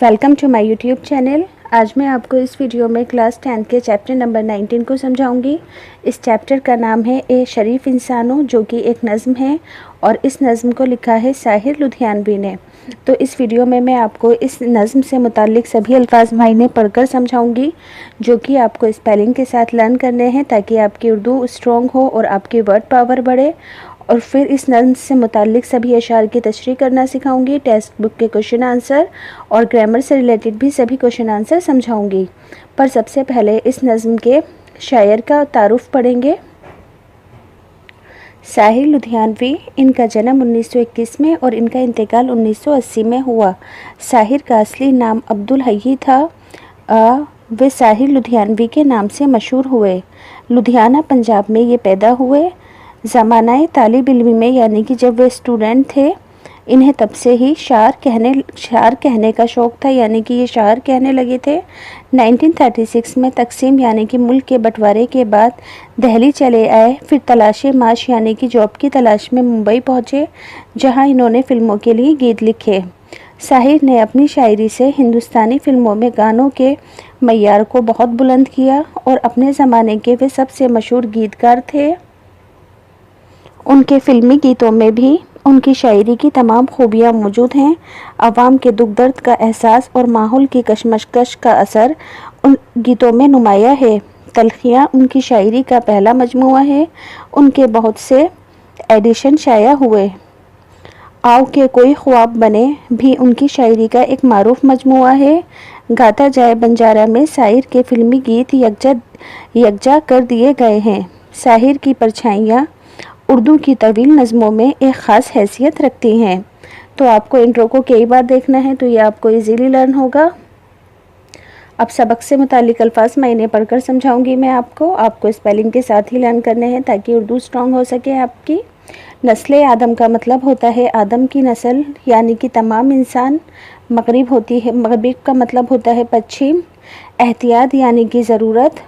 Welcome to my YouTube channel. आज मैं आपको इस वीडियो में क्लास 10 के चैप्टर नंबर 19 को समझाऊंगी। इस चैप्टर का नाम है ए शरीफ इंसानों, जो कि एक नज़्म है और इस नज़्म को लिखा है साहिर लुधियानवी ने। तो इस वीडियो में मैं आपको इस नज़्म से मुताल्लिक सभी अल्फाज मायने पढ़कर समझाऊंगी, जो कि आपको स्पेलिंग के साथ लर्न करने हैं ताकि आपकी उर्दू स्ट्रॉन्ग हो और आपकी वर्ड पावर बढ़े। और फिर इस नज़्म से मुताल्लिक सभी अशार की तशरीह करना सिखाऊंगी, टेक्स्ट बुक के क्वेश्चन आंसर और ग्रामर से रिलेटेड भी सभी क्वेश्चन आंसर समझाऊंगी। पर सबसे पहले इस नज़्म के शायर का तारुफ पढ़ेंगे। साहिर लुधियानवी, इनका जन्म 1921 में और इनका इंतकाल 1980 में हुआ। साहिर का असली नाम अब्दुल हई था। वे साहिर लुधियानवी के नाम से मशहूर हुए। लुधियाना पंजाब में ये पैदा हुए। ज़मानाए तालिब इल्मी में, यानी कि जब वे स्टूडेंट थे, इन्हें तब से ही शार कहने का शौक़ था, यानी कि ये शार कहने लगे थे। 1936 में तकसीम यानी कि मुल्क के बंटवारे के बाद दिल्ली चले आए। फिर तलाशे माश यानी कि जॉब की तलाश में मुंबई पहुँचे, जहाँ इन्होंने फ़िल्मों के लिए गीत लिखे। साहिर ने अपनी शायरी से हिंदुस्तानी फ़िल्मों में गानों के मय्यार को बहुत बुलंद किया और अपने ज़माने के वे सबसे मशहूर गीतकार थे। उनके फ़िल्मी गीतों में भी उनकी शायरी की तमाम खूबियाँ मौजूद हैं। आवाम के दुख दर्द का एहसास और माहौल की कशमकश का असर उन गीतों में नुमाया है। तल्खियाँ उनकी शायरी का पहला मजमुआ है। उनके बहुत से एडिशन शाया हुए। आओ के कोई ख्वाब बने भी उनकी शायरी का एक मारूफ मजमुआ है। गाता जाए बंजारा में साहिर के फ़िल्मी गीत यकजा कर दिए गए हैं। साहिर की परछाइयाँ उर्दू की तवील नज़मों में एक ख़ास हैसियत रखती हैं। तो आपको इंट्रो को कई बार देखना है, तो ये आपको इजीली लर्न होगा। अब सबक से मुतालिक अल्फाज मायने पढ़कर समझाऊंगी मैं आपको स्पेलिंग के साथ ही लर्न करने हैं ताकि उर्दू स्ट्रॉन्ग हो सके आपकी। नस्ल आदम का मतलब होता है आदम की नस्ल, यानी कि तमाम इंसान। मगरिब होती है, मगरिब का मतलब होता है पश्चिम। एहतियात यानी कि ज़रूरत।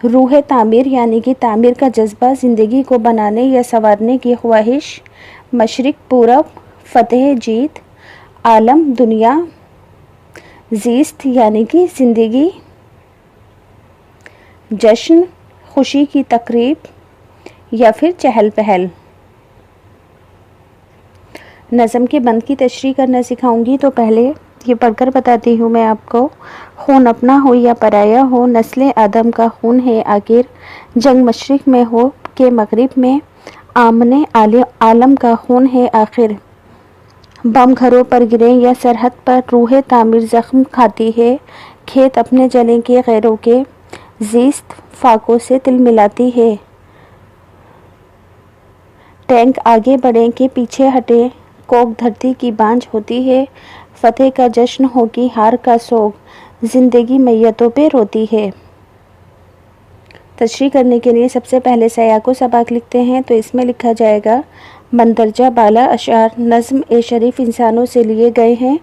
रूह तामीर यानी कि तामीर का जज्बा, ज़िंदगी को बनाने या संवारने की ख्वाहिश। मशरिक़ पूरब, फ़तेह जीत। आलम दुनिया। ज़ीस्त यानी कि ज़िंदगी। जश्न खुशी की तकरीब या फिर चहल पहल। नज़म के बंद की तशरीह करना सिखाऊंगी, तो पहले ये पढ़कर बताती हूँ मैं आपको। खून अपना हो या पराया हो, नस्ल आदम का खून है आखिर। जंग मशरिक़ में हो के मगरिब में, आमने आलम का खून है आखिर। बम घरों पर गिरे या सरहद पर, रूह तामीर ज़ख्म खाती है। खेत अपने जलें के गैरों के, ज़ीस्त फाकों से तिल मिलाती है। टैंक आगे बढ़ें कि पीछे हटे, कोक धरती की बांझ होती है। फतेह का जश्न हो कि हार का सोग, ज़िंदगी मैयतों पे रोती है। तशरीह करने के लिए सबसे पहले सया को सबाक लिखते हैं। तो इसमें लिखा जाएगा मंदरजा बाला अशार नज़्म ए शरीफ इंसानों से लिए गए हैं,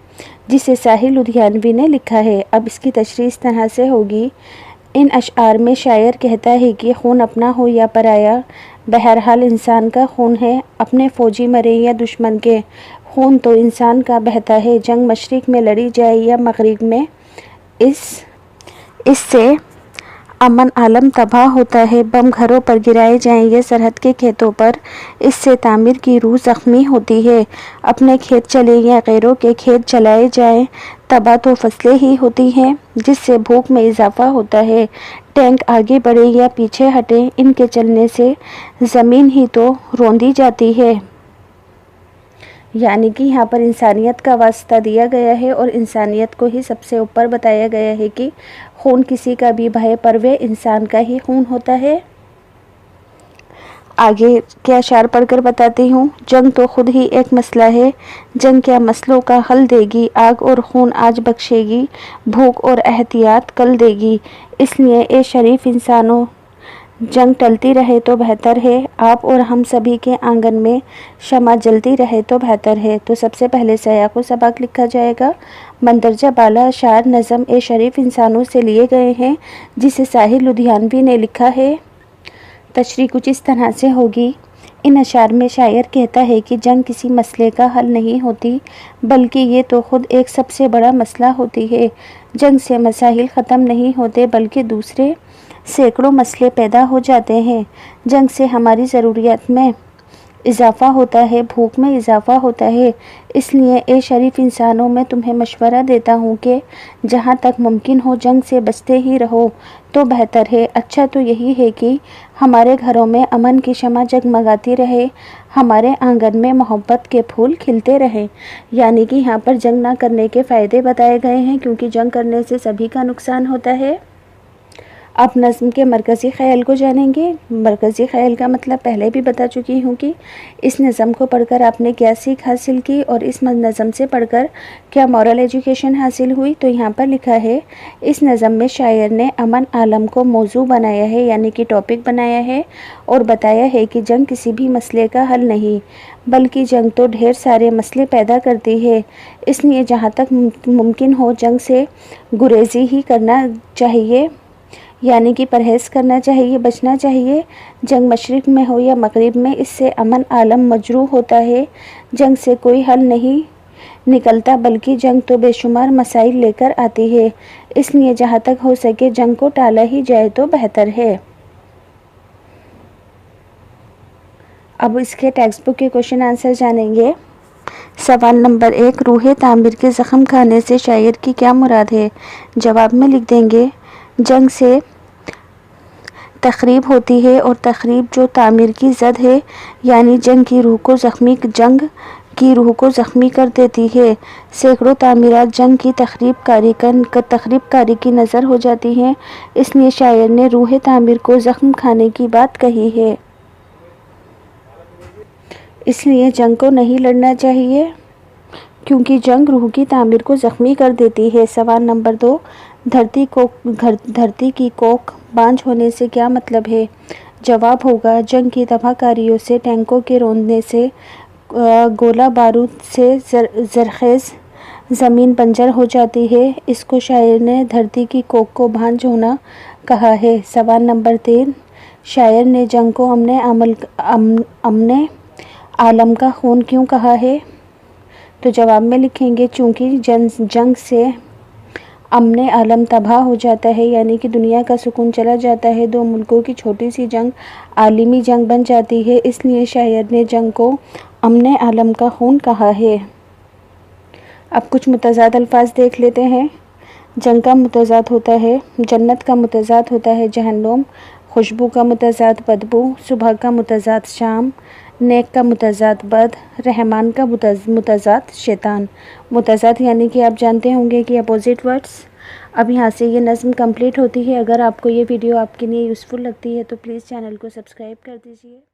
जिसे साहिर लुधियानवी ने लिखा है। अब इसकी तशरीह इस तरह से होगी। इन अशार में शायर कहता है कि खून अपना हो या पराया, बहरहाल इंसान का खून है। अपने फ़ौजी मरे या दुश्मन के, खून तो इंसान का बहता है। जंग मशरिक़ में लड़ी जाए या मगरिब में, इससे अमन आलम तबाह होता है। बम घरों पर गिराए जाएं या सरहद के खेतों पर, इससे तामीर की रूह ज़ख्मी होती है। अपने खेत चले या गैरों के खेत जलाए जाएं, तबाह तो फसलें ही होती हैं, जिससे भूख में इजाफा होता है। टैंक आगे बढ़े या पीछे हटे, इनके चलने से ज़मीन ही तो रौंदी जाती है। यानी कि यहाँ पर इंसानियत का वास्ता दिया गया है और इंसानियत को ही सबसे ऊपर बताया गया है कि खून किसी का भी भय परवे इंसान का ही खून होता है। आगे क्या अशार पढ़कर बताती हूँ। जंग तो खुद ही एक मसला है, जंग क्या मसलों का हल देगी। आग और खून आज बख्शेगी, भूख और एहतियात कल देगी। इसलिए ए शरीफ इंसानों, जंग टलती रहे तो बेहतर है। आप और हम सभी के आंगन में शमा जलती रहे तो बेहतर है। तो सबसे पहले सया को सबाक लिखा जाएगा। मंदरजा बाला अशार नज़म ए शरीफ इंसानों से लिए गए हैं, जिसे साहिर लुधियानवी ने लिखा है। तशरीह कुछ इस तरह से होगी। ان اشعار میں شاعر کہتا ہے کہ جنگ کسی مسئلے کا حل نہیں ہوتی، بلکہ یہ تو خود ایک سب سے بڑا مسئلہ ہوتی ہے۔ جنگ سے مسائل ختم نہیں ہوتے بلکہ دوسرے سینکڑوں مسئلے پیدا ہو جاتے ہیں۔ جنگ سے ہماری ضروریات میں اضافہ ہوتا ہے، بھوک میں اضافہ ہوتا ہے۔ اس لیے اے شریف انسانوں، میں تمہیں مشورہ دیتا ہوں کہ جہاں تک ممکن ہو جنگ سے بچتے ہی رہو تو بہتر ہے۔ اچھا تو یہی ہے کہ ہمارے گھروں میں امن کی شمع جگمگاتی رہے، ہمارے آنگن میں محبت کے پھول کھلتے رہیں۔ یعنی کہ یہاں پر جنگ نہ کرنے کے فائدے بتائے گئے ہیں، کیونکہ جنگ کرنے سے سبھی کا نقصان ہوتا ہے۔ اب نظم کے مرکزی خیال کو جانیں گے۔ مرکزی خیال کا مطلب پہلے بھی بتا چکی ہوں کہ اس نظم کو پڑھ کر آپ نے کیا سیکھ حاصل کی اور اس نظم سے پڑھ کر کیا مورل ایجوکیشن حاصل ہوئی۔ تو یہاں پر لکھا ہے، اس نظم میں شاعر نے امن عالم کو موضوع بنایا ہے، یعنی کہ ٹاپک بنایا ہے، اور بتایا ہے کہ جنگ کسی بھی مسئلے کا حل نہیں، بلکہ جنگ تو ڈھیر سارے مسئلے پیدا کرتی ہے۔ اس لیے جہاں تک ممکن ہو جنگ سے گریزی ہی کرنا چاہیے، یعنی کہ پرہیز کرنا چاہیے، بچنا چاہیے۔ جنگ مشرق میں ہو یا مغرب میں، اس سے امن عالم مجروح ہوتا ہے۔ جنگ سے کوئی حل نہیں نکلتا، بلکہ جنگ تو بے شمار مسائل لے کر آتی ہے۔ اس لیے جہاں تک ہو سکے جنگ کو ٹالا ہی جائے تو بہتر ہے۔ اب اس کے ٹیکسٹ بک کے کوشچن آنسر جانیں گے۔ سوال نمبر 1، روح تعمیر کے زخم کھانے سے شاعر کی کیا مراد ہے؟ جواب میں لکھ دیں گے، جنگ سے تخریب ہوتی ہے اور تخریب جو تعمیر کی ضد ہے، یعنی جنگ کی روح کو زخمی کر دیتی ہے۔ سینکڑوں تعمیرات جنگ کی تخریب کاری کی نظر ہو جاتی ہیں، اس لیے شاعر نے روح تعمیر کو زخم کھانے کی بات کہی ہے۔ اس لیے جنگ کو نہیں لڑنا چاہیے، کیونکہ جنگ روح کی تعمیر کو زخمی کر دیتی ہے۔ سوال نمبر 2، دھرتی کی کوکھ بانجھ ہونے سے کیا مطلب ہے؟ جواب ہوگا، جنگ کی تباہ کاریوں سے، ٹینکوں کے روندنے سے، گولہ بارود سے زرخیز زمین بنجر ہو جاتی ہے۔ اس کو شاعر نے دھرتی کی کوکھ کو بانجھ ہونا کہا ہے۔ سوال نمبر 3، شاعر نے جنگ کو امن عالم کا خون کیوں کہا ہے؟ تو جواب میں لکھیں گے، چونکہ جنگ سے امن عالم تباہ ہو جاتا ہے، یعنی کہ دنیا کا سکون چلا جاتا ہے، دو ملکوں کی چھوٹی سی جنگ عالمی جنگ بن جاتی ہے۔ اس لیے شاعر نے جنگ کو امن عالم کا خون کہا ہے۔ اب کچھ متضاد الفاظ دیکھ لیتے ہیں۔ جنگ کا متضاد ہوتا ہے جنت، کا متضاد ہوتا ہے جہنم، خوشبو کا متضاد بدبو، صبح کا متضاد شام، نیک کا متضاد بد، رحمان کا متضاد شیطان۔ متضاد یعنی کہ آپ جانتے ہوں گے کہ اپوزٹ ورڈز۔ اب یہاں سے یہ نظم کمپلیٹ ہوتی ہے۔ اگر آپ کو یہ ویڈیو آپ کے لیے یوزفل لگتی ہے تو پلیز چینل کو سبسکرائب کر دیجیے۔